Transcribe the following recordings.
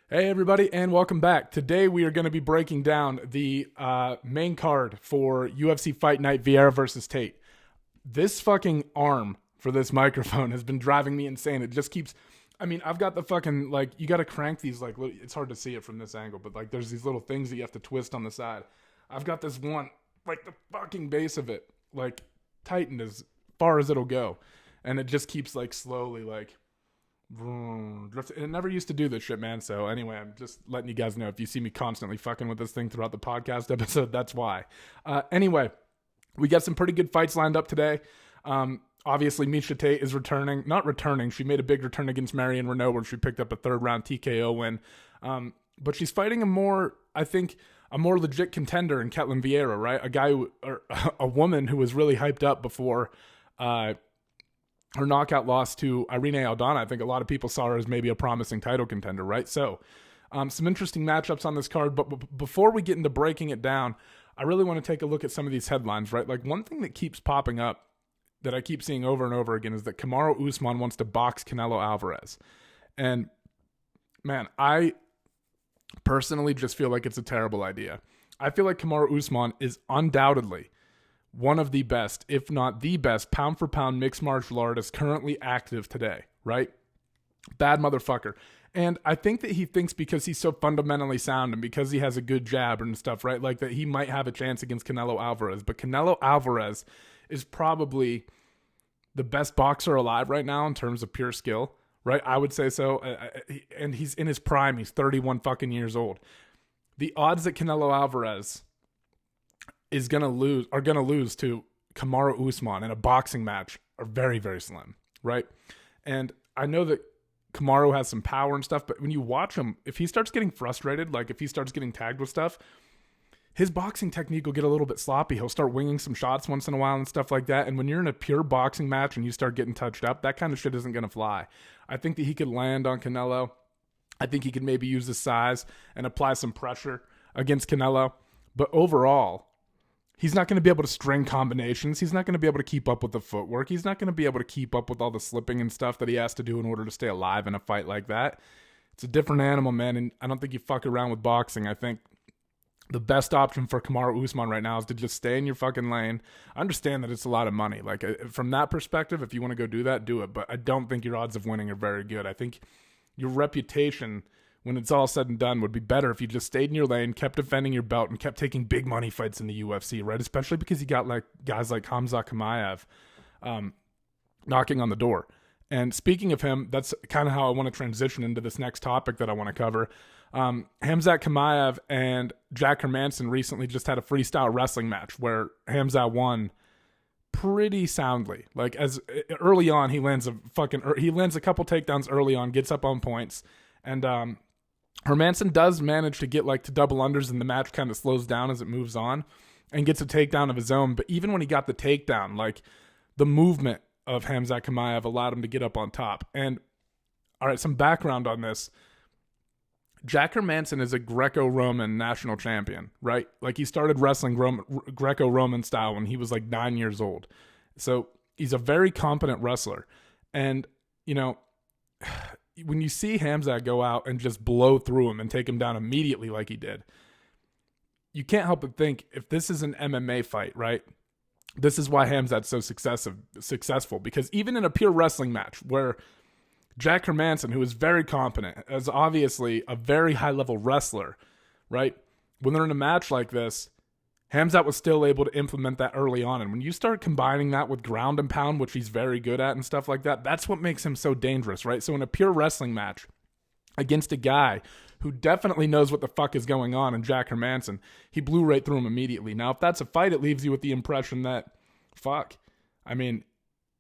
Hey everybody, and welcome back. Today we are going to be breaking down the main card for UFC Fight Night Vieira versus Tate. This fucking arm for this microphone has been driving me insane. It just keeps, I've got the fucking, you got to crank these, it's hard to see it from this angle, but there's these little things that you have to twist on the side. I've got this one, the fucking base of it, tightened as far as it'll go. And it just keeps slowly it never used to do this shit, man. So anyway, I'm just letting you guys know, if you see me constantly fucking with this thing throughout the podcast episode, that's why. Anyway, we got some pretty good fights lined up today. Obviously, Miesha Tate is returning. Not returning. She made a big return against Marion Renault where she picked up a third-round TKO win. But she's fighting a more legit contender in Ketlen Vieira, right? A woman who was really hyped up before her knockout loss to Irene Aldana. I think a lot of people saw her as maybe a promising title contender, right? So some interesting matchups on this card. But before we get into breaking it down, I really want to take a look at some of these headlines, right? One thing that keeps popping up that I keep seeing over and over again is that Kamaru Usman wants to box Canelo Alvarez. And man, I personally just feel like it's a terrible idea. I feel like Kamaru Usman is undoubtedly one of the best, if not the best, pound-for-pound mixed martial artist currently active today, right? Bad motherfucker. And I think that he thinks because he's so fundamentally sound and because he has a good jab and stuff, right, that he might have a chance against Canelo Alvarez. But Canelo Alvarez is probably the best boxer alive right now in terms of pure skill, right? I would say so. And he's in his prime. He's 31 fucking years old. The odds that Canelo Alvarez are going to lose to Kamaru Usman in a boxing match are very, very slim, right? And I know that Kamaru has some power and stuff, but when you watch him, if he starts getting frustrated, if he starts getting tagged with stuff, his boxing technique will get a little bit sloppy. He'll start winging some shots once in a while and stuff like that. And when you're in a pure boxing match and you start getting touched up, that kind of shit isn't going to fly. I think that he could land on Canelo. I think he could maybe use his size and apply some pressure against Canelo. But overall, he's not going to be able to string combinations. He's not going to be able to keep up with the footwork. He's not going to be able to keep up with all the slipping and stuff that he has to do in order to stay alive in a fight like that. It's a different animal, man, and I don't think you fuck around with boxing. I think the best option for Kamaru Usman right now is to just stay in your fucking lane. I understand that it's a lot of money. From that perspective, if you want to go do that, do it. But I don't think your odds of winning are very good. I think your reputation, when it's all said and done, would be better if you just stayed in your lane, kept defending your belt, and kept taking big money fights in the UFC, right? Especially because you got guys like Khamzat Chimaev knocking on the door. And speaking of him, that's kind of how I want to transition into this next topic that I want to cover. Khamzat Chimaev and Jack Hermansson recently just had a freestyle wrestling match where Khamzat won pretty soundly. As early on, he lands a couple takedowns early on, gets up on points, and Hermansson does manage to get to double unders, and the match kind of slows down as it moves on and gets a takedown of his own. But even when he got the takedown, the movement of Khamzat Chimaev allowed him to get up on top. And all right, some background on this. Jack Hermansson is a Greco-Roman national champion, right? He started wrestling Greco-Roman style when he was 9 years old. So he's a very competent wrestler. And, when you see Khamzat go out and just blow through him and take him down immediately like he did, you can't help but think, if this is an MMA fight, right? This is why Khamzat's so successful. Because even in a pure wrestling match where Jack Hermansson, who is very competent, is obviously a very high-level wrestler, right? When they're in a match like this, Khamzat was still able to implement that early on. And when you start combining that with ground and pound, which he's very good at and stuff like that, that's what makes him so dangerous, right? So in a pure wrestling match against a guy who definitely knows what the fuck is going on in Jack Hermansson, he blew right through him immediately. Now, if that's a fight, it leaves you with the impression that,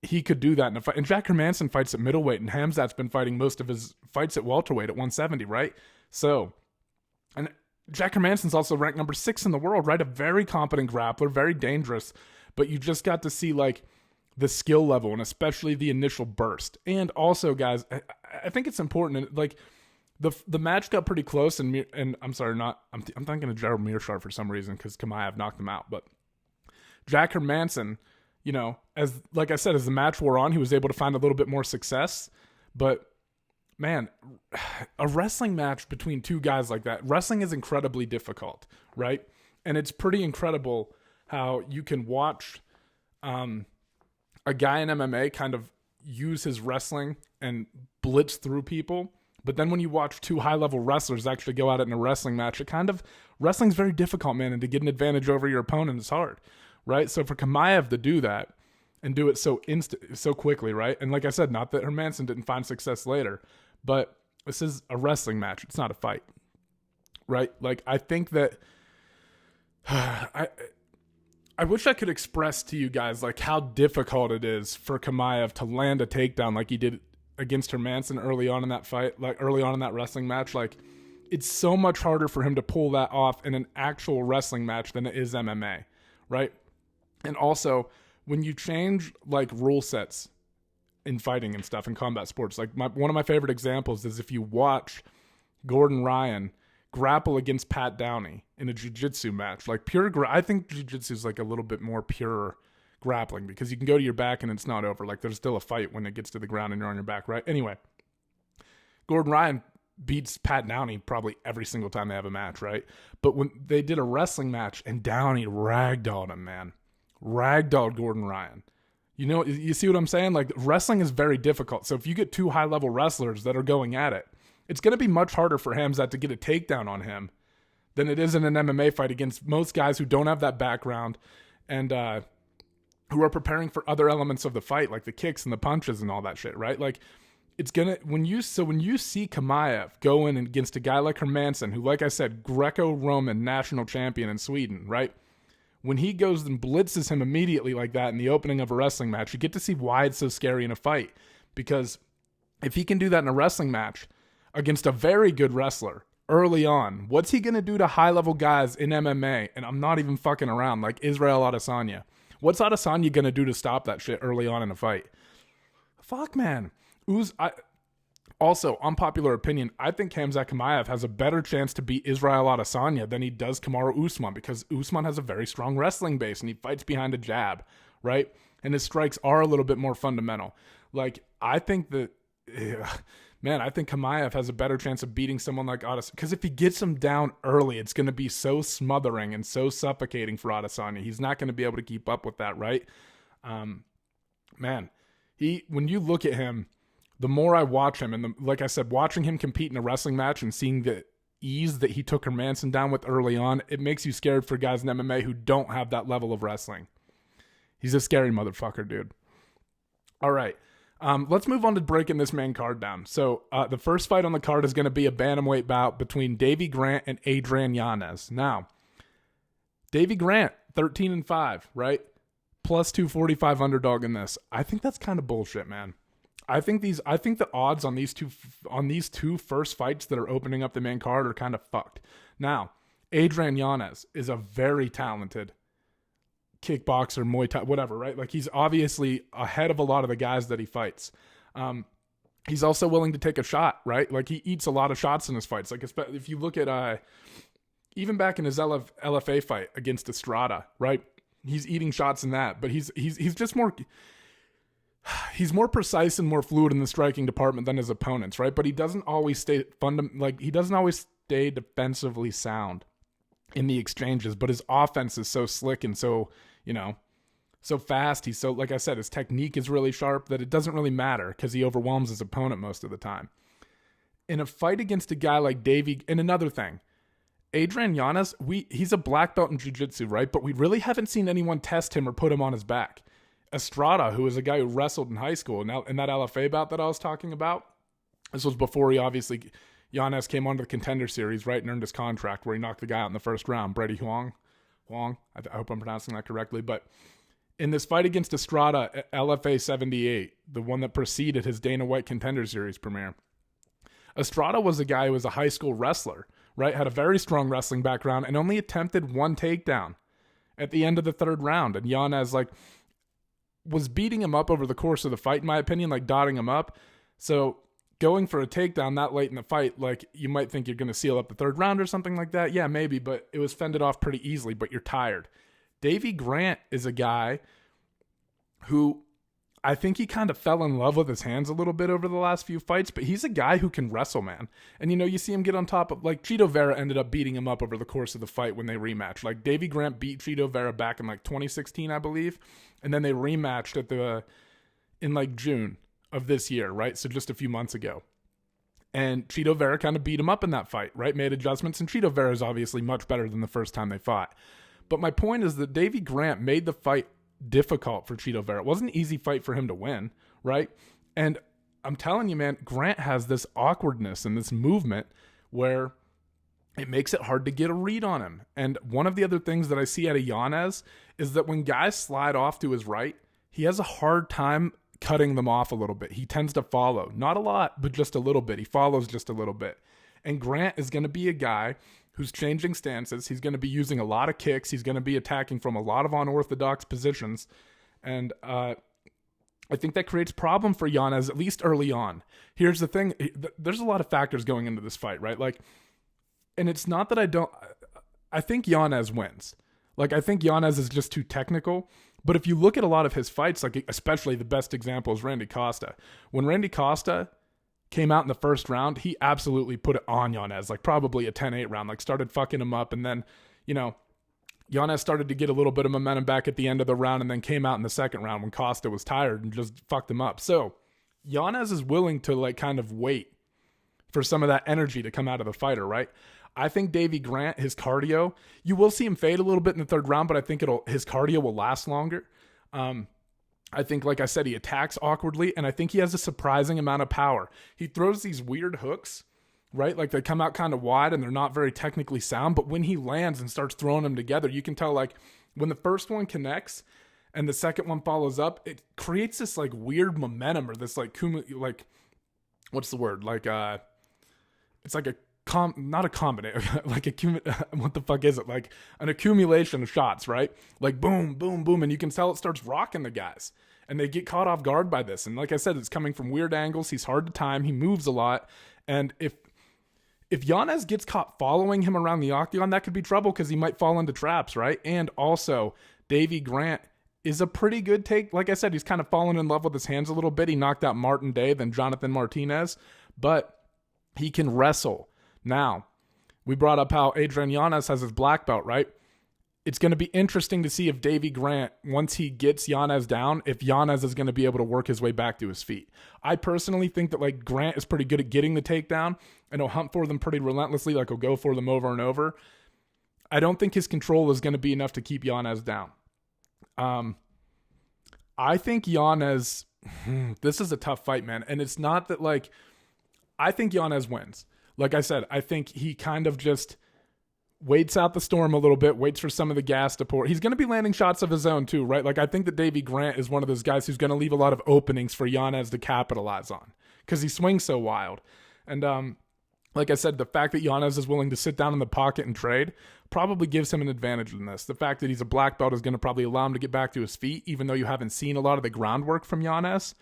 he could do that in a fight. And Jack Hermansson fights at middleweight, and Khamzat's been fighting most of his fights at welterweight at 170, right? So, and Jack Hermansson's also ranked number 6 in the world, right? A very competent grappler, very dangerous. But you just got to see, the skill level and especially the initial burst. And also, guys, I think it's important. The match got pretty close, and I'm thinking of Gerald Mearshart for some reason because Chimaev knocked him out. But Jack Hermansson, as I said, as the match wore on, he was able to find a little bit more success. But man, a wrestling match between two guys like that, wrestling is incredibly difficult, right? And it's pretty incredible how you can watch a guy in MMA kind of use his wrestling and blitz through people. But then when you watch two high-level wrestlers actually go at it in a wrestling match, wrestling's very difficult, man, and to get an advantage over your opponent is hard, right? So for Chimaev to do that and do it so quickly, right? And like I said, not that Hermansson didn't find success later, but this is a wrestling match. It's not a fight, right? Like, I think that I wish I could express to you guys like how difficult it is for Chimaev to land a takedown like he did against Hermansson early on in that fight, like early on in that wrestling match. Like, it's so much harder for him to pull that off in an actual wrestling match than it is MMA, right? And also, when you change like rule sets in fighting and stuff in combat sports, like one of my favorite examples is if you watch Gordon Ryan grapple against Pat Downey in a jiu-jitsu match. Like I think jiu-jitsu is like a little bit more pure grappling because you can go to your back and it's not over. Like, there's still a fight when it gets to the ground and you're on your back, right? Anyway, Gordon Ryan beats Pat Downey probably every single time they have a match, right? But when they did a wrestling match and Downey ragdolled him, man. Ragdolled Gordon Ryan. You know, you see what I'm saying? Like, wrestling is very difficult. So if you get two high-level wrestlers that are going at it, it's going to be much harder for Khamzat to get a takedown on him than it is in an MMA fight against most guys who don't have that background and who are preparing for other elements of the fight, like the kicks and the punches and all that shit, right? Like, it's gonna when you see Chimaev go in against a guy like Hermansson, who, like I said, Greco-Roman national champion in Sweden, right? When he goes and blitzes him immediately like that in the opening of a wrestling match, you get to see why it's so scary in a fight. Because if he can do that in a wrestling match against a very good wrestler early on, what's he going to do to high-level guys in MMA? And I'm not even fucking around, like Israel Adesanya. What's Adesanya going to do to stop that shit early on in a fight? Fuck, man. Also, unpopular opinion, I think Khamzat Chimaev has a better chance to beat Israel Adesanya than he does Kamaru Usman, because Usman has a very strong wrestling base and he fights behind a jab, right? And his strikes are a little bit more fundamental. Like, I think that, man, I think Chimaev has a better chance of beating someone like Adesanya, because if he gets him down early, it's going to be so smothering and so suffocating for Adesanya. He's not going to be able to keep up with that, right? Man, when you look at him, the more I watch him, and like I said, watching him compete in a wrestling match and seeing the ease that he took Hermansson down with early on, it makes you scared for guys in MMA who don't have that level of wrestling. He's a scary motherfucker, dude. All right. Let's move on to breaking this main card down. So the first fight on the card is going to be a bantamweight bout between Davey Grant and Adrian Yanez. Now, Davey Grant, 13-5, right? Plus 245 underdog in this. I think that's kind of bullshit, man. I think the odds on these two first fights that are opening up the main card are kind of fucked. Now, Adrian Yanez is a very talented kickboxer, Muay Thai, whatever, right? Like, he's obviously ahead of a lot of the guys that he fights. He's also willing to take a shot, right? Like, he eats a lot of shots in his fights. Like, if you look at even back in his LFA fight against Estrada, right? He's eating shots in that, but he's just more. He's more precise and more fluid in the striking department than his opponents, right? But he doesn't always stay defensively sound in the exchanges. But his offense is so slick and so, so fast. He's so, like I said, his technique is really sharp that it doesn't really matter because he overwhelms his opponent most of the time. In a fight against a guy like Davey, and another thing, Adrian Yanez, he's a black belt in jiu-jitsu, right? But we really haven't seen anyone test him or put him on his back. Estrada, who was a guy who wrestled in high school, now in that LFA bout that I was talking about, this was before Yanez came onto the Contender Series, right, and earned his contract, where he knocked the guy out in the first round, Brady Huang, I hope I'm pronouncing that correctly, but in this fight against Estrada at LFA 78, the one that preceded his Dana White Contender Series premiere, Estrada was a guy who was a high school wrestler, right, had a very strong wrestling background, and only attempted one takedown at the end of the third round, and Yanez, was beating him up over the course of the fight, in my opinion, dotting him up. So going for a takedown that late in the fight, you might think you're going to seal up the third round or something like that. Yeah, maybe, but it was fended off pretty easily, but you're tired. Davey Grant is a guy who I think he kind of fell in love with his hands a little bit over the last few fights, but he's a guy who can wrestle, man. And, you see him get on top of, like, Chito Vera ended up beating him up over the course of the fight when they rematched. Like, Davey Grant beat Chito Vera back in, like, 2016, I believe. And then they rematched in June of this year, right? So just a few months ago. And Chito Vera kind of beat him up in that fight, right? Made adjustments. And Chito Vera is obviously much better than the first time they fought. But my point is that Davey Grant made the fight difficult for Chito Vera. It wasn't an easy fight for him to win, right? And I'm telling you, man, Grant has this awkwardness and this movement where it makes it hard to get a read on him. And one of the other things that I see out of Yanez is that when guys slide off to his right, he has a hard time cutting them off a little bit. He tends to follow. Not a lot, but just a little bit. He follows just a little bit. And Grant is going to be a guy who's changing stances. He's going to be using a lot of kicks. He's going to be attacking from a lot of unorthodox positions. And I think that creates problem for Yanez, at least early on. Here's the thing. There's a lot of factors going into this fight, right? Like, and it's not that I think Yanez wins. Like, I think Yanez is just too technical. But if you look at a lot of his fights, like especially the best example is Randy Costa. When Randy Costa came out in the first round, he absolutely put it on Yanez, like probably a 10-8 round, like started fucking him up. And then, Yanez started to get a little bit of momentum back at the end of the round and then came out in the second round when Costa was tired and just fucked him up. So Yanez is willing to like kind of wait for some of that energy to come out of the fighter, right? I think Davey Grant, his cardio, you will see him fade a little bit in the third round, but I think his cardio will last longer. I think, like I said, he attacks awkwardly, and I think he has a surprising amount of power. He throws these weird hooks, right? Like they come out kind of wide and they're not very technically sound, but when he lands and starts throwing them together, you can tell like when the first one connects and the second one follows up, it creates this like weird momentum or this like what's the word? Like it's like not a combination, like what the fuck is it? Like an accumulation of shots, right? Like boom, boom, boom. And you can tell it starts rocking the guys and they get caught off guard by this. And like I said, it's coming from weird angles. He's hard to time. He moves a lot. And if Yanez gets caught following him around the octagon, that could be trouble because he might fall into traps, right? And also Davey Grant is a pretty good take. Like I said, he's kind of fallen in love with his hands a little bit. He knocked out Martin Day, then Jonathan Martinez, but he can wrestle. Now, we brought up how Adrian Yanez has his black belt, right? It's going to be interesting to see if Davey Grant, once he gets Yanez down, if Yanez is going to be able to work his way back to his feet. I personally think that like Grant is pretty good at getting the takedown and he'll hunt for them pretty relentlessly, like he'll go for them over and over. I don't think his control is going to be enough to keep Yanez down. I think Yanez, this is a tough fight, man. And it's not that like, I think Yanez wins. Like I said, I think he kind of just waits out the storm a little bit, waits for some of the gas to pour. He's going to be landing shots of his own too, right? Like I think that Davey Grant is one of those guys who's going to leave a lot of openings for Yanez to capitalize on because he swings so wild. And like I said, the fact that Yanez is willing to sit down in the pocket and trade probably gives him an advantage in this. The fact that he's a black belt is going to probably allow him to get back to his feet, even though you haven't seen a lot of the groundwork from Yanez.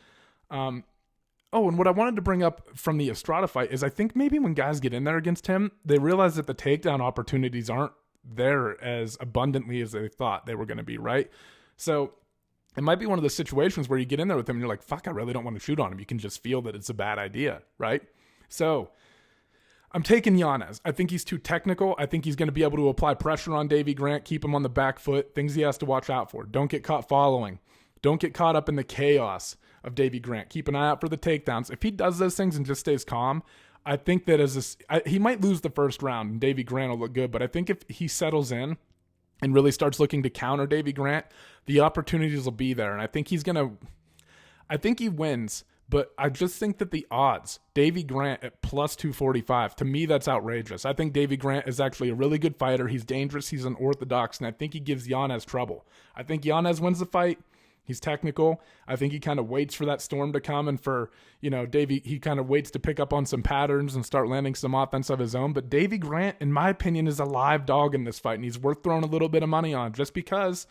Oh, and what I wanted to bring up from the Estrada fight is I think maybe when guys get in there against him, they realize that the takedown opportunities aren't there as abundantly as they thought they were going to be, right? So it might be one of those situations where you get in there with him and you're like, fuck, I really don't want to shoot on him. You can just feel that it's a bad idea, right? So I'm taking Yanez. I think he's too technical. I think he's going to be able to apply pressure on Davey Grant, keep him on the back foot, things he has to watch out for. Don't get caught following. Don't get caught up in the chaos of Davey Grant. Keep an eye out for the takedowns. If he does those things and just stays calm, I think that he might lose the first round and Davey Grant will look good. But I think if he settles in and really starts looking to counter Davey Grant, the opportunities will be there. And I think I think he wins, but I just think that the odds, Davey Grant at plus 245, to me, that's outrageous. I think Davey Grant is actually a really good fighter. He's dangerous. He's unorthodox. And I think he gives Yanez trouble. I think Yanez wins the fight. He's technical. I think he kind of waits for that storm to come and for, Davey, he kind of waits to pick up on some patterns and start landing some offense of his own. But Davey Grant, in my opinion, is a live dog in this fight, and he's worth throwing a little bit of money on just because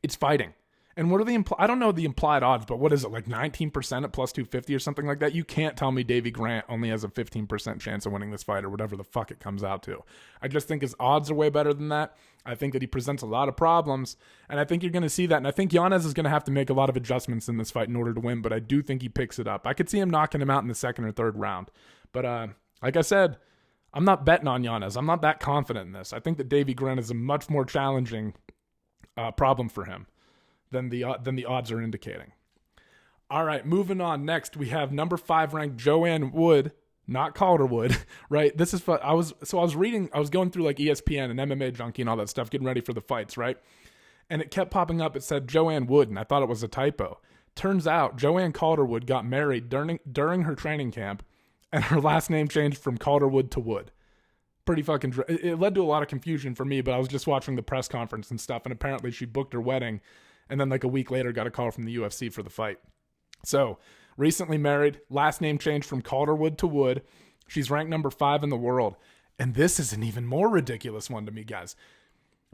it's fighting. And what are the I don't know the implied odds, but what is it, like 19% at plus 250 or something like that? You can't tell me Davey Grant only has a 15% chance of winning this fight or whatever the fuck it comes out to. I just think his odds are way better than that. I think that he presents a lot of problems, and I think you're going to see that. And I think Yanez is going to have to make a lot of adjustments in this fight in order to win, but I do think he picks it up. I could see him knocking him out in the second or third round. But like I said, I'm not betting on Yanez. I'm not that confident in this. I think that Davey Grant is a much more challenging problem for him than the odds are indicating. All right, moving on. Next, we have number 5 ranked Joanne Wood, not Calderwood, right? This is I was going through like ESPN and MMA Junkie and all that stuff, getting ready for the fights, right? And it kept popping up. It said Joanne Wood, and I thought it was a typo. Turns out Joanne Calderwood got married during her training camp, and her last name changed from Calderwood to Wood. Pretty fucking. It led to a lot of confusion for me, but I was just watching the press conference and stuff, and apparently she booked her wedding, and then like a week later got a call from the UFC for the fight. So, recently married, last name changed from Calderwood to Wood. She's ranked number 5 in the world. And this is an even more ridiculous one to me, guys.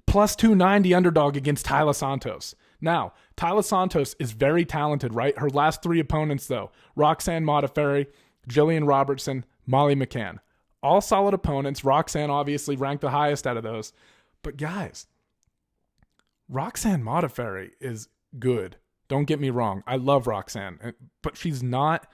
Plus 290 underdog against Taila Santos. Now, Taila Santos is very talented, right? Her last 3 opponents, though, Roxanne Modafferi, Jillian Robertson, Molly McCann. All solid opponents. Roxanne obviously ranked the highest out of those. But guys, Roxanne Modafferi is good. Don't get me wrong. I love Roxanne. But she's not,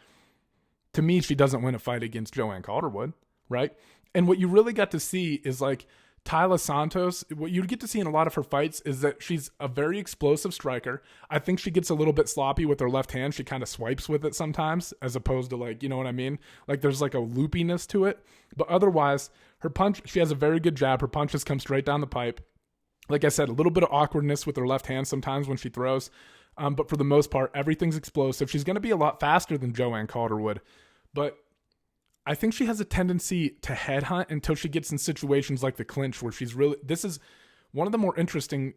to me, she doesn't win a fight against Joanne Calderwood, right? And what you really got to see is like Taila Santos, what you get to see in a lot of her fights is that she's a very explosive striker. I think she gets a little bit sloppy with her left hand. She kind of swipes with it sometimes, as opposed to like, you know what I mean? Like there's like a loopiness to it. But otherwise, her punch, she has a very good jab. Her punches come straight down the pipe. Like I said, a little bit of awkwardness with her left hand sometimes when she throws. But for the most part, everything's explosive. She's going to be a lot faster than Joanne Calderwood. But I think she has a tendency to headhunt until she gets in situations like the clinch where she's really... This is one of the more interesting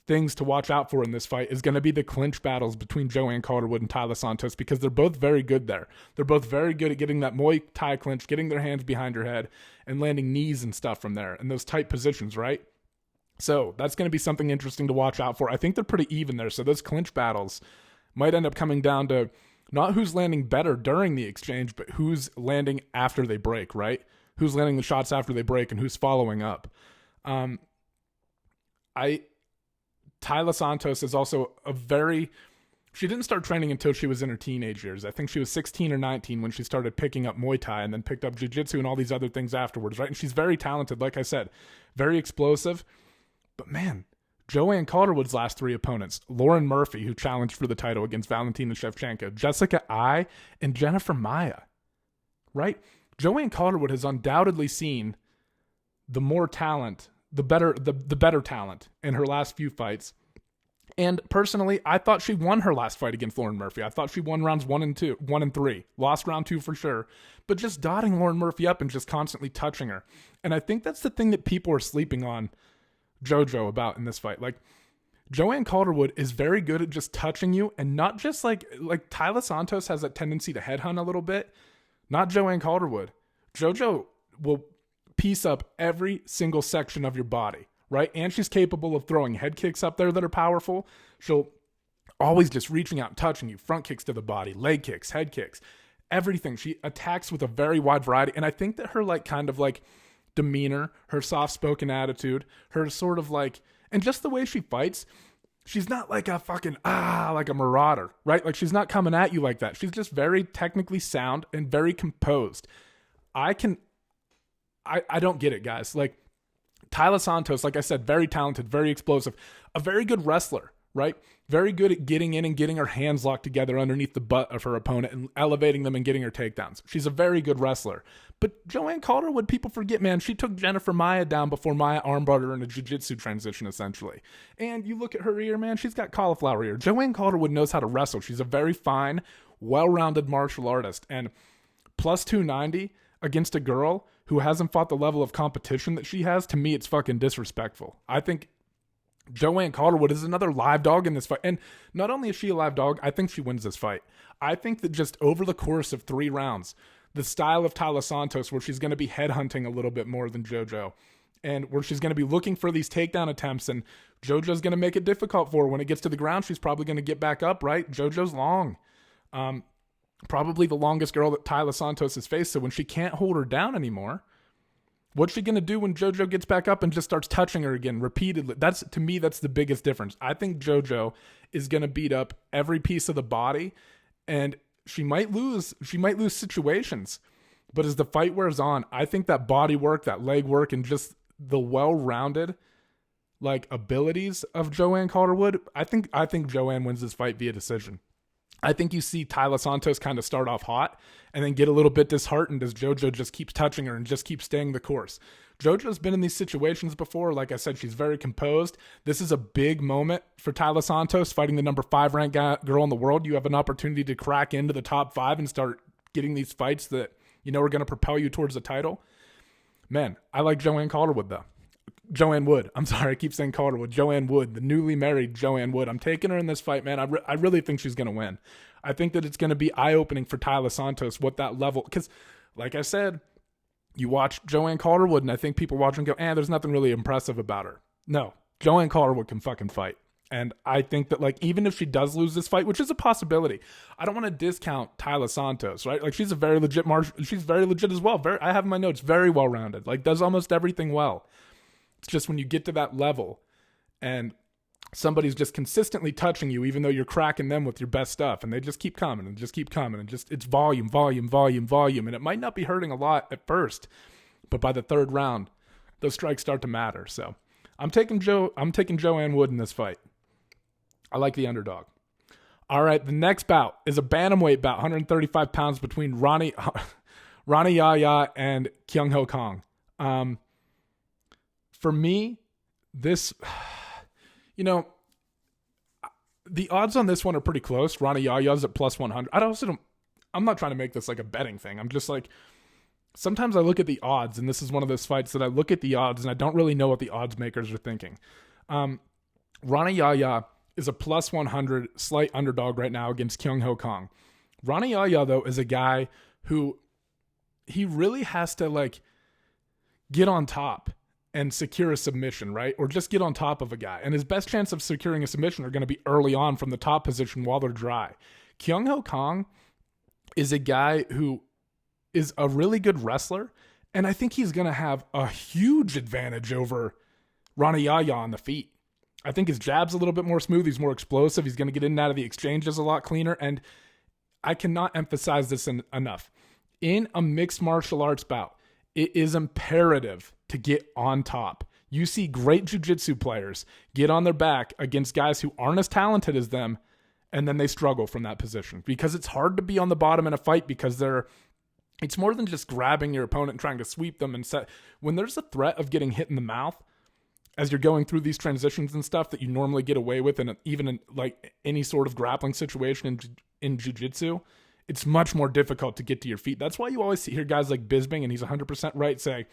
things to watch out for in this fight is going to be the clinch battles between Joanne Calderwood and Taila Santos because they're both very good there. They're both very good at getting that Muay Thai clinch, getting their hands behind her head, and landing knees and stuff from there in those tight positions, right? So that's going to be something interesting to watch out for. I think they're pretty even there. So those clinch battles might end up coming down to not who's landing better during the exchange, but who's landing after they break, right? Who's landing the shots after they break and who's following up. Taila Santos is also she didn't start training until she was in her teenage years. I think she was 16 or 19 when she started picking up Muay Thai and then picked up jiu-jitsu and all these other things afterwards, right? And she's very talented, like I said, very explosive. But man, Joanne Calderwood's last 3 opponents, Lauren Murphy, who challenged for the title against Valentina Shevchenko, Jessica Ai, and Jennifer Maia, right? Joanne Calderwood has undoubtedly seen the more talent, the better talent in her last few fights. And personally, I thought she won her last fight against Lauren Murphy. I thought she won rounds 1 and 3. Lost round 2 for sure. But just dotting Lauren Murphy up and just constantly touching her. And I think that's the thing that people are sleeping on JoJo about in this fight. Like, Joanne Calderwood is very good at just touching you, and not just like Taila Santos has that tendency to headhunt a little bit. Not Joanne Calderwood. JoJo will piece up every single section of your body, right? And she's capable of throwing head kicks up there that are powerful. She'll always just reaching out and touching you. Front kicks to the body, leg kicks, head kicks, everything. She attacks with a very wide variety. And I think that her kind of demeanor, her soft-spoken attitude, her sort of and just the way she fights, she's not like a fucking, like a marauder, right? Like she's not coming at you like that. She's just very technically sound and very composed. I don't get it, guys. Like, Taila Santos, like I said, very talented, very explosive, a very good wrestler, right? Very good at getting in and getting her hands locked together underneath the butt of her opponent and elevating them and getting her takedowns. She's a very good wrestler. But Joanne Calderwood, people forget, man, she took Jennifer Maia down before Maia armbarred her in a jiu-jitsu transition, essentially. And you look at her ear, man, she's got cauliflower ear. Joanne Calderwood knows how to wrestle. She's a very fine, well-rounded martial artist. And plus 290 against a girl who hasn't fought the level of competition that she has, to me, it's fucking disrespectful. I think Joanne Calderwood is another live dog in this fight. And not only is she a live dog, I think she wins this fight. I think that just over the course of 3 rounds, the style of Taila Santos, where she's going to be headhunting a little bit more than JoJo, and where she's going to be looking for these takedown attempts, and JoJo's going to make it difficult for her. When it gets to the ground, she's probably going to get back up, right? JoJo's long. Probably the longest girl that Taila Santos has faced. So when she can't hold her down anymore, what's she going to do when JoJo gets back up and just starts touching her again repeatedly? To me, that's the biggest difference. I think JoJo is going to beat up every piece of the body, and she might lose situations. But as the fight wears on, I think that body work, that leg work, and just the well-rounded abilities of Joanne Calderwood, I think Joanne wins this fight via decision. I think you see Taila Santos kind of start off hot and then get a little bit disheartened as JoJo just keeps touching her and just keeps staying the course. JoJo's been in these situations before. Like I said, she's very composed. This is a big moment for Taila Santos, fighting the number 5 ranked girl in the world. You have an opportunity to crack into the top 5 and start getting these fights that are going to propel you towards the title. Man, I like Joanne Calderwood, though. Joanne Wood. I'm sorry, I keep saying Calderwood. Joanne Wood, the newly married Joanne Wood. I'm taking her in this fight, man. I really think she's going to win. I think that it's going to be eye-opening for Taila Santos what that level, because like I said, you watch Joanne Calderwood, and I think people watch and go, there's nothing really impressive about her. No, Joanne Calderwood can fucking fight. And I think that even if she does lose this fight, which is a possibility, I don't want to discount Taila Santos, right? She's a very legit she's very legit as well. I have in my notes, very well-rounded, does almost everything well. It's just when you get to that level and somebody's just consistently touching you, even though you're cracking them with your best stuff, and they just keep coming and just keep coming, and just it's volume, and it might not be hurting a lot at first, but by the third round, those strikes start to matter. So I'm taking Joanne Wood in this fight. I like the underdog. All right, the next bout is a bantamweight bout, 135 pounds between Rani Yahya and Kang. For me, this, the odds on this one are pretty close. Rani Yahya's at plus 100. I'm not trying to make this a betting thing. I'm just sometimes I look at the odds, and this is one of those fights that I look at the odds and I don't really know what the odds makers are thinking. Rani Yahya is a plus 100 slight underdog right now against Kang. Rani Yahya, though, is a guy who he really has to get on top and secure a submission, right? Or just get on top of a guy. And his best chance of securing a submission are going to be early on from the top position while they're dry. Kang is a guy who is a really good wrestler, and I think he's going to have a huge advantage over Rani Yahya on the feet. I think his jab's a little bit more smooth. He's more explosive. He's going to get in and out of the exchanges a lot cleaner, and I cannot emphasize this enough. In a mixed martial arts bout, it is imperative to get on top. You see great jiu-jitsu players get on their back against guys who aren't as talented as them, and then they struggle from that position because it's hard to be on the bottom in a fight because it's more than just grabbing your opponent and trying to sweep them and set. When there's a threat of getting hit in the mouth as you're going through these transitions and stuff that you normally get away with, and even in any sort of grappling situation in jiu-jitsu, it's much more difficult to get to your feet. That's why you always hear guys like Bisping, and he's 100% right, say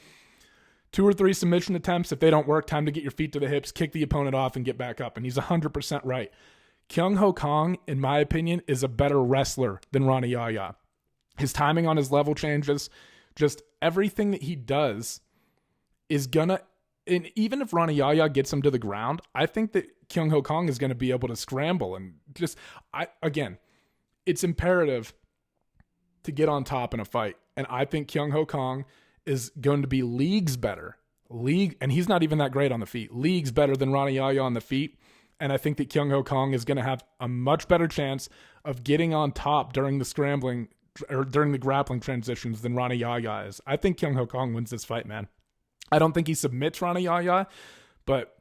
2 or 3 submission attempts. If they don't work, time to get your feet to the hips, kick the opponent off, and get back up. And he's 100% right. Kang, in my opinion, is a better wrestler than Rani Yahya. His timing on his level changes, just everything that he does is gonna. And even if Rani Yahya gets him to the ground, I think that Kang is going to be able to scramble and it's imperative to get on top in a fight. And I think Kang is going to be leagues better. And he's not even that great on the feet. Leagues better than Rani Yahya on the feet. And I think that Kang is going to have a much better chance of getting on top during the scrambling or during the grappling transitions than Rani Yahya is. I think Kang wins this fight, man. I don't think he submits Rani Yahya, but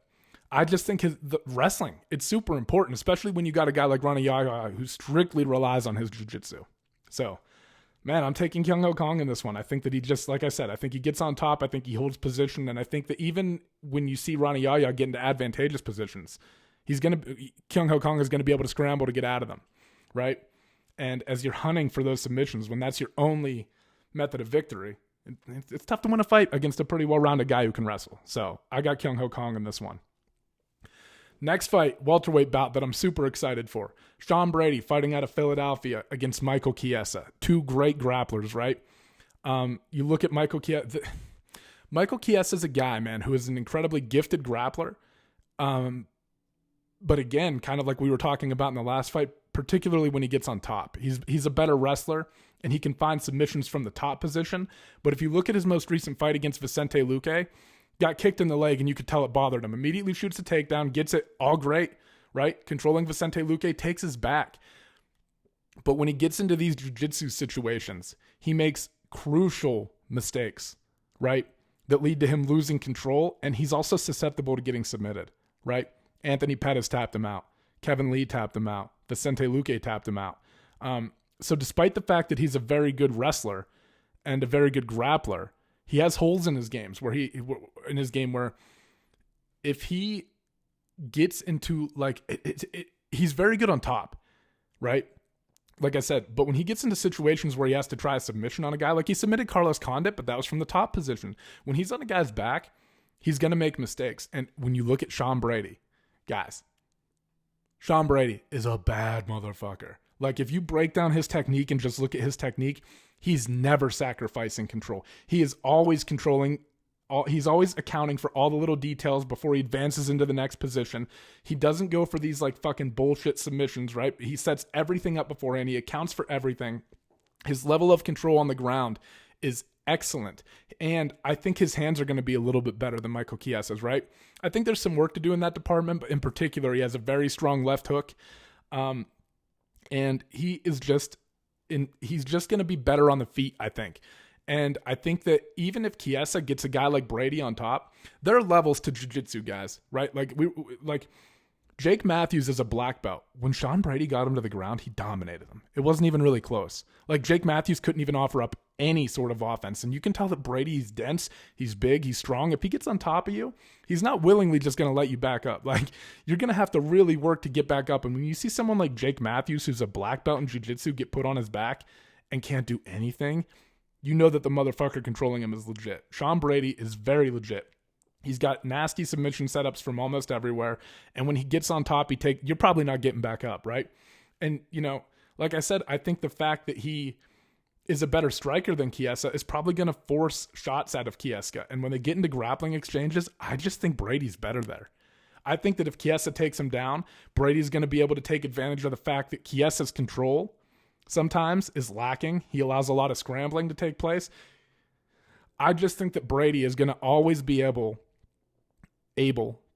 I just think the wrestling, it's super important, especially when you got a guy like Rani Yahya who strictly relies on his jiu-jitsu. So, man, I'm taking Kang in this one. I think that he just, like I said, I think he gets on top. I think he holds position. And I think that even when you see Rani Yahya get into advantageous positions, Kang is going to be able to scramble to get out of them, right? And as you're hunting for those submissions, when that's your only method of victory, it's tough to win a fight against a pretty well-rounded guy who can wrestle. So I got Kang in this one. Next fight, welterweight bout that I'm super excited for. Sean Brady fighting out of Philadelphia against Michael Chiesa. 2 great grapplers, right? You look at Michael Chiesa. Michael Chiesa is a guy, man, who is an incredibly gifted grappler. But again, kind of like we were talking about in the last fight, particularly when he gets on top. He's a better wrestler, and he can find submissions from the top position. But if you look at his most recent fight against Vicente Luque, got kicked in the leg, and you could tell it bothered him. Immediately shoots a takedown, gets it all great, right? Controlling Vicente Luque, takes his back. But when he gets into these jiu-jitsu situations, he makes crucial mistakes, right? That lead to him losing control, and he's also susceptible to getting submitted, right? Anthony Pettis tapped him out. Kevin Lee tapped him out. Vicente Luque tapped him out. So despite the fact that he's a very good wrestler and a very good grappler, he has holes in his games where if he gets into he's very good on top, right? Like I said, but when he gets into situations where he has to try a submission on a guy, like he submitted Carlos Condit, but that was from the top position. When he's on a guy's back, he's going to make mistakes. And when you look at Sean Brady, guys, Sean Brady is a bad motherfucker. Like if you break down his technique and just look at his technique, he's never sacrificing control. He is always controlling. He's always accounting for all the little details before he advances into the next position. He doesn't go for these like fucking bullshit submissions, right? He sets everything up beforehand. He accounts for everything. His level of control on the ground is excellent. And I think his hands are going to be a little bit better than Michael Chiesa's, right? I think there's some work to do in that department, but in particular, he has a very strong left hook. And he's just going to be better on the feet, I think. And I think that even if Chiesa gets a guy like Brady on top, there are levels to jiu-jitsu, guys, right? Like Jake Matthews is a black belt. When Sean Brady got him to the ground, he dominated him. It wasn't even really close. Like Jake Matthews couldn't even offer up any sort of offense. And you can tell that Brady's dense, he's big, he's strong. If he gets on top of you, he's not willingly just going to let you back up. Like you're going to have to really work to get back up. And when you see someone like Jake Matthews, who's a black belt in jiu-jitsu, get put on his back and can't do anything, you know that the motherfucker controlling him is legit. Sean Brady is very legit. He's got nasty submission setups from almost everywhere. And when he gets on top, you're probably not getting back up, right? And, like I said, I think the fact that he is a better striker than Chiesa is probably going to force shots out of Chiesa. And when they get into grappling exchanges, I just think Brady's better there. I think that if Chiesa takes him down, Brady's going to be able to take advantage of the fact that Chiesa's control sometimes is lacking. He allows a lot of scrambling to take place. I just think that Brady is going to always be able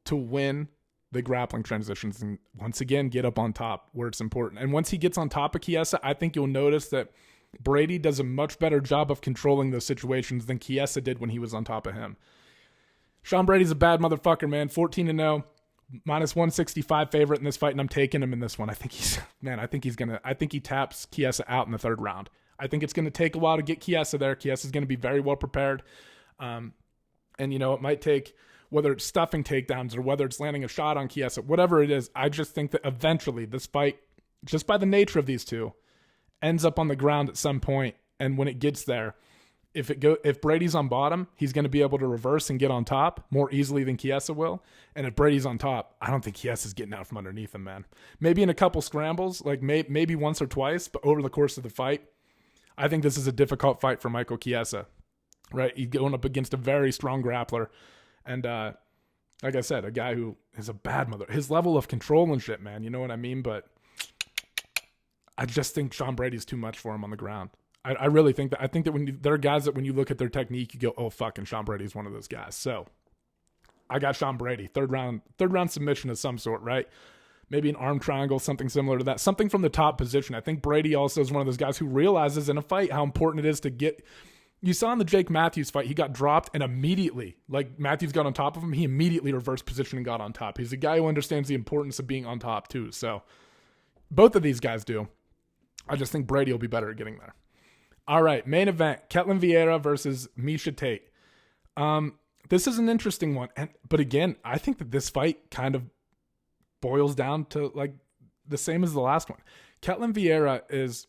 to win the grappling transitions and once again get up on top where it's important. And once he gets on top of Chiesa, I think you'll notice that Brady does a much better job of controlling those situations than Chiesa did when he was on top of him. Sean Brady's a bad motherfucker, man. 14-0. Minus 165 favorite in this fight, and I'm taking him in this one. I think he taps Chiesa out in the third round. I think it's going to take a while to get Chiesa there. Chiesa's going to be very well prepared. And it might take, whether it's stuffing takedowns or whether it's landing a shot on Chiesa, whatever it is, I just think that eventually this fight, just by the nature of these two, ends up on the ground at some point. And when it gets there, if Brady's on bottom, he's going to be able to reverse and get on top more easily than Chiesa will. And if Brady's on top, I don't think Chiesa's getting out from underneath him, man. Maybe in a couple scrambles, like maybe once or twice, but over the course of the fight, I think this is a difficult fight for Michael Chiesa, right? He's going up against a very strong grappler. And like I said, a guy who is a bad mother. His level of control and shit, man, you know what I mean? But I just think Sean Brady's too much for him on the ground. I really think that. I think that there are guys that when you look at their technique, you go, oh, fucking Sean Brady's one of those guys. So I got Sean Brady, third round submission of some sort, right? Maybe an arm triangle, something similar to that, something from the top position. I think Brady also is one of those guys who realizes in a fight how important it is to get. You saw in the Jake Matthews fight, he got dropped and immediately, like Matthews got on top of him, he immediately reversed position and got on top. He's a guy who understands the importance of being on top too. So both of these guys do. I just think Brady will be better at getting there. All right, main event, Ketlen Vieira versus Miesha Tate. This is an interesting one. But again, I think that this fight kind of boils down to like the same as the last one. Ketlen Vieira is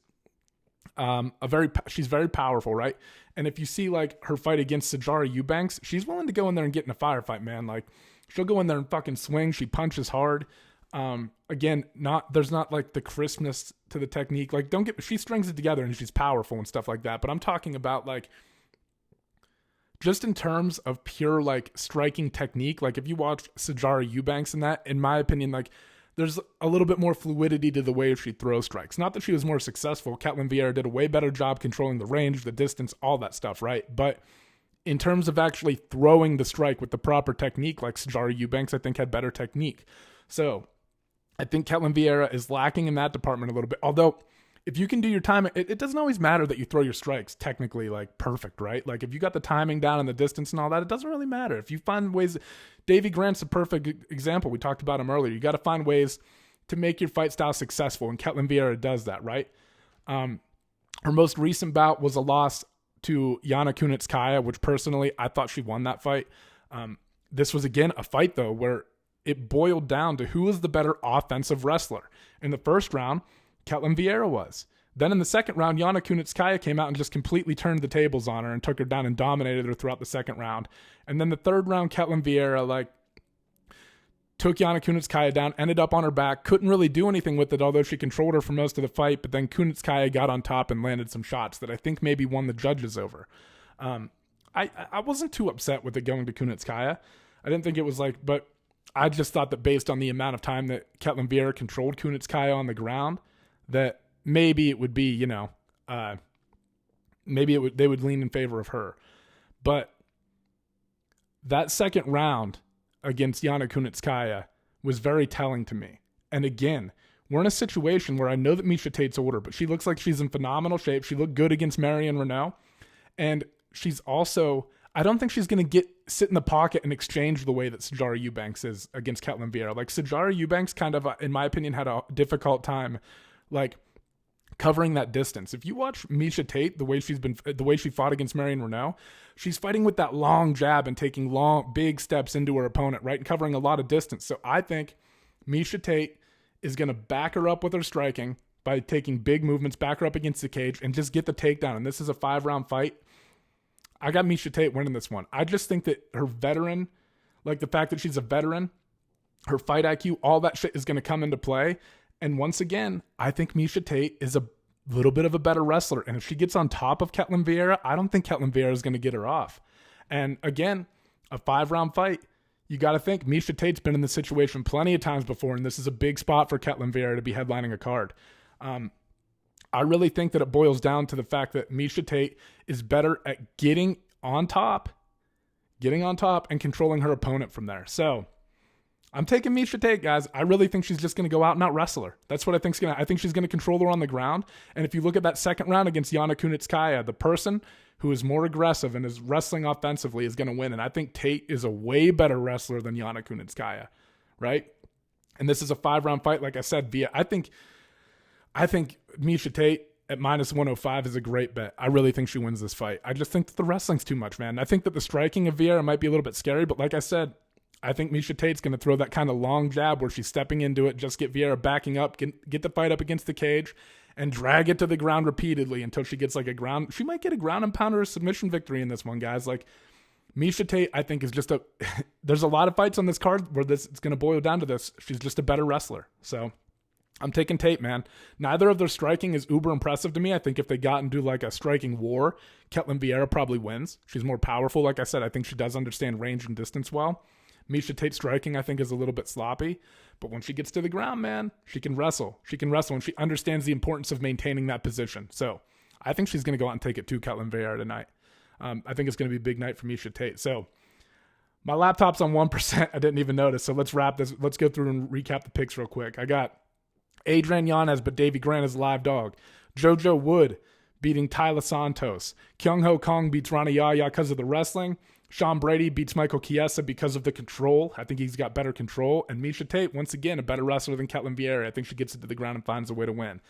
she's very powerful, right? And if you see like her fight against Sijara Eubanks, she's willing to go in there and get in a firefight, man. Like she'll go in there and fucking swing. She punches hard. Again, there's not like the crispness to the technique. Like she strings it together and she's powerful and stuff like that. But I'm talking about like just in terms of pure like striking technique, like if you watch Sijara Eubanks in that, in my opinion, like there's a little bit more fluidity to the way she throws strikes. Not that she was more successful. Ketlen Vieira did a way better job controlling the range, the distance, all that stuff, right? But in terms of actually throwing the strike with the proper technique, like Sijara Eubanks, I think had better technique. So I think Ketlen Vieira is lacking in that department a little bit. Although if you can do your timing, it doesn't always matter that you throw your strikes technically like perfect, right? Like if you got the timing down and the distance and all that, it doesn't really matter. If you find ways, Davey Grant's a perfect example. We talked about him earlier. You got to find ways to make your fight style successful, and Ketlen Vieira does that, right? Her most recent bout was a loss to Yana Kunitskaya, which personally I thought she won that fight. This was again a fight though where it boiled down to who was the better offensive wrestler. In the first round, Ketlen Vieira was. Then in the second round, Yana Kunitskaya came out and just completely turned the tables on her and took her down and dominated her throughout the second round. And then the third round, Ketlen Vieira like took Yana Kunitskaya down, ended up on her back, couldn't really do anything with it, although she controlled her for most of the fight. But then Kunitskaya got on top and landed some shots that I think maybe won the judges over. I wasn't too upset with it going to Kunitskaya. I didn't think it was like, but I just thought that based on the amount of time that Ketlen Vieira controlled Kunitskaya on the ground, that maybe it would be, you know, maybe they would lean in favor of her. But that second round against Yana Kunitskaya was very telling to me. And again, we're in a situation where I know that Miesha Tate's older, but she looks like she's in phenomenal shape. She looked good against Marion Renault. And she's also, I don't think she's going to sit in the pocket and exchange the way that Sijara Eubanks is against Ketlen Vieira. Like Sijara Eubanks kind of, in my opinion, had a difficult time like covering that distance. If you watch Miesha Tate, the way she fought against Marion Renault, she's fighting with that long jab and taking big steps into her opponent, right? And covering a lot of distance. So I think Miesha Tate is going to back her up with her striking by taking big movements, back her up against the cage and just get the takedown. And this is a 5-round fight. I got Miesha Tate winning this one. I just think that her veteran, like the fact that she's a veteran, her fight IQ, all that shit is going to come into play. And once again, I think Miesha Tate is a little bit of a better wrestler. And if she gets on top of Ketlen Vieira, I don't think Ketlen Vieira is going to get her off. And again, a 5-round fight, you got to think Miesha Tate's been in this situation plenty of times before, and this is a big spot for Ketlen Vieira to be headlining a card. I really think that it boils down to the fact that Miesha Tate is better at getting on top and controlling her opponent from there. So I'm taking Miesha Tate, guys. I really think she's just going to go out and out wrestle her. That's what I think. I think she's going to control her on the ground. And if you look at that second round against Yana Kunitskaya, the person who is more aggressive and is wrestling offensively is going to win. And I think Tate is a way better wrestler than Yana Kunitskaya, right? And this is a 5-round fight, like I said. I think Miesha Tate at -105 is a great bet. I really think she wins this fight. I just think that the wrestling's too much, man. I think that the striking of Vieira might be a little bit scary, but like I said, I think Miesha Tate's going to throw that kind of long jab where she's stepping into it, just get Vieira backing up, get the fight up against the cage, and drag it to the ground repeatedly until she gets like she might get a ground and pounder or submission victory in this one, guys. Like Miesha Tate, I think is just there's a lot of fights on this card where it's going to boil down to this. She's just a better wrestler. So I'm taking Tate, man. Neither of their striking is uber impressive to me. I think if they got into like a striking war, Ketlen Vieira probably wins. She's more powerful. Like I said, I think she does understand range and distance well. Miesha Tate striking, I think, is a little bit sloppy. But when she gets to the ground, man, she can wrestle. She can wrestle, and she understands the importance of maintaining that position. So I think she's going to go out and take it to Ketlen Vieira tonight. I think it's going to be a big night for Miesha Tate. So my laptop's on 1%. I didn't even notice. So let's wrap this. Let's go through and recap the picks real quick. I got Adrian Yanez, but Davey Grant is a live dog. JoJo Wood beating Taila Santos. Kang beats Rani Yahya because of the wrestling. Sean Brady beats Michael Chiesa because of the control. I think he's got better control. And Miesha Tate, once again, a better wrestler than Ketlen Vieira. I think she gets it to the ground and finds a way to win.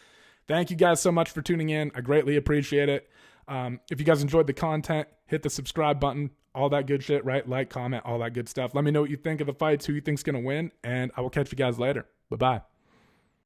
Thank you guys so much for tuning in. I greatly appreciate it. If you guys enjoyed the content, hit the subscribe button, all that good shit, right? Like, comment, all that good stuff. Let me know what you think of the fights, who you think's going to win, and I will catch you guys later. Bye-bye.